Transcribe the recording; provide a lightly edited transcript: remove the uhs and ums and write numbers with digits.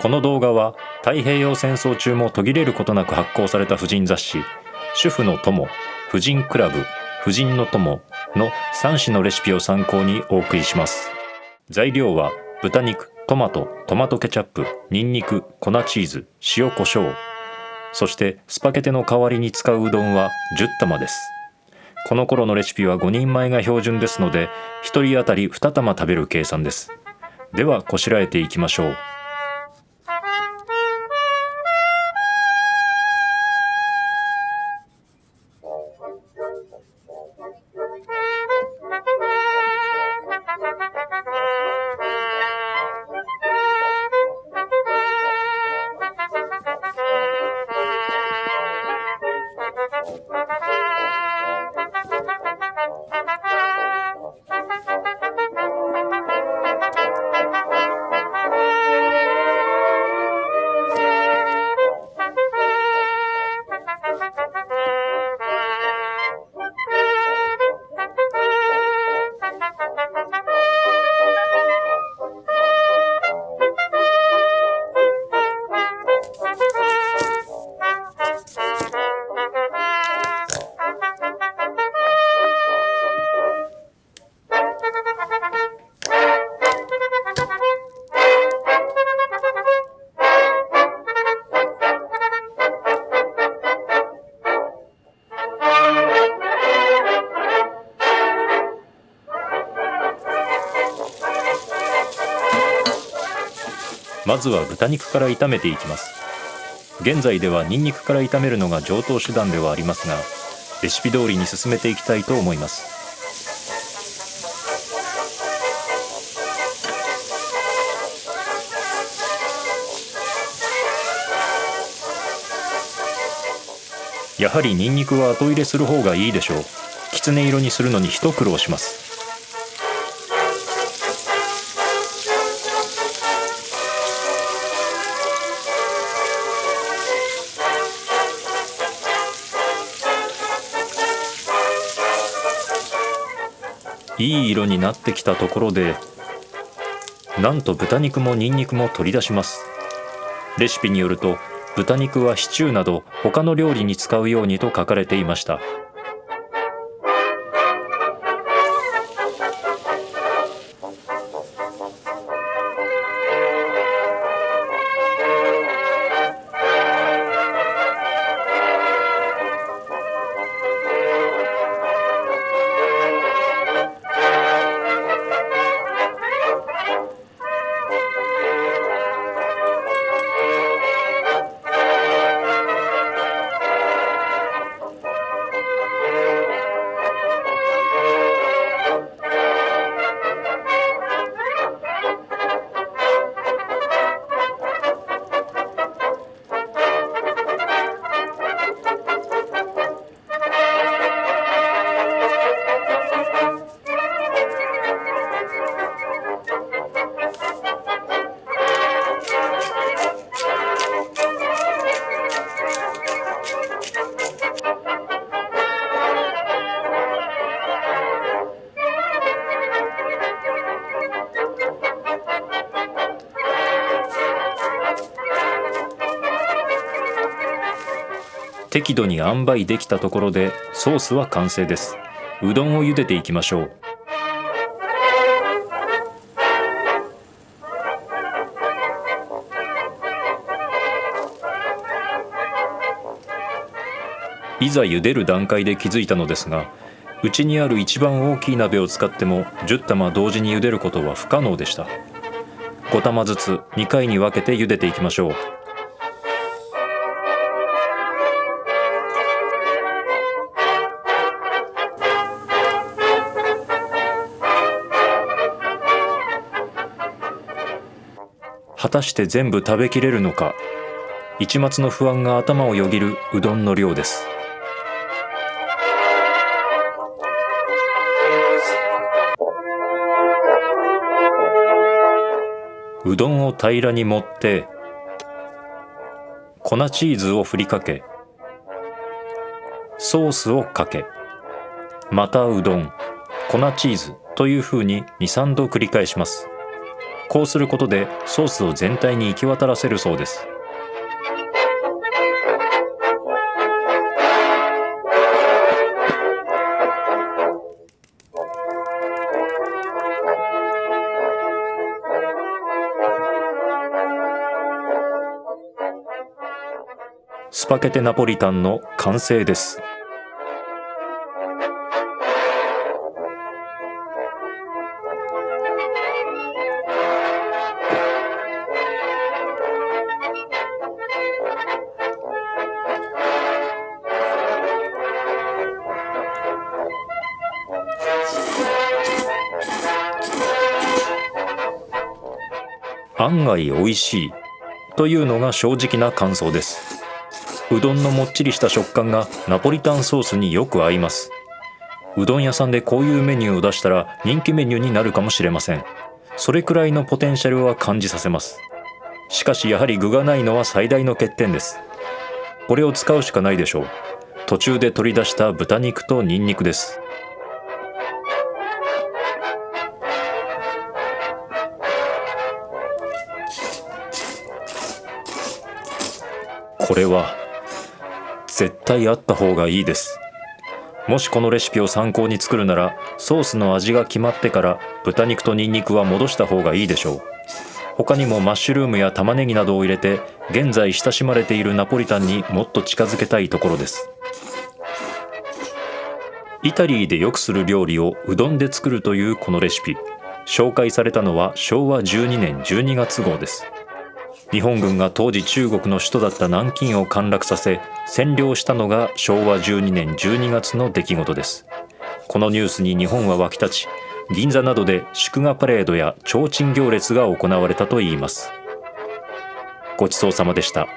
この動画は太平洋戦争中も途切れることなく発行された婦人雑誌主婦の友、婦人クラブ、婦人の友の3種のレシピを参考にお送りします。材料は豚肉、トマト、トマトケチャップ、ニンニク、粉チーズ、塩コショウ、そしてスパゲテの代わりに使ううどんは10玉です。この頃のレシピは5人前が標準ですので1人当たり2玉食べる計算です。ではこしらえていきましょう。まずは豚肉から炒めていきます。現在ではニンニクから炒めるのが常套手段ではありますが、レシピ通りに進めていきたいと思います。やはりニンニクは後入れする方がいいでしょう。きつね色にするのに一苦労します。いい色になってきたところで、なんと豚肉もニンニクも取り出します。レシピによると豚肉はシチューなど他の料理に使うようにと書かれていました。適度に塩梅できたところでソースは完成です。うどんを茹でていきましょう。いざ茹でる段階で気づいたのですが、うちにある一番大きい鍋を使っても10玉同時に茹でることは不可能でした。5玉ずつ2回に分けて茹でていきましょう。果たして全部食べきれるのか、一抹の不安が頭をよぎるうどんの量です。うどんを平らに盛って粉チーズを振りかけ、ソースをかけ、またうどん、粉チーズというふうに 2,3 度繰り返します。こうすることでソースを全体に行き渡らせるそうです。スパゲテナポリタンの完成です。案外美味しいというのが正直な感想です。うどんのもっちりした食感がナポリタンソースによく合います。うどん屋さんでこういうメニューを出したら人気メニューになるかもしれません。それくらいのポテンシャルは感じさせます。しかしやはり具がないのは最大の欠点です。これを使うしかないでしょう。途中で取り出した豚肉とニンニクです。これは絶対あった方がいいです。もしこのレシピを参考に作るなら、ソースの味が決まってから豚肉とニンニクは戻した方がいいでしょう。他にもマッシュルームや玉ねぎなどを入れて、現在親しまれているナポリタンにもっと近づけたいところです。イタリーでよくする料理をうどんで作るというこのレシピ、紹介されたのは昭和12年12月号です。日本軍が当時中国の首都だった南京を陥落させ占領したのが昭和12年12月の出来事です。このニュースに日本は沸き立ち、銀座などで祝賀パレードや提灯行列が行われたといいます。ごちそうさまでした。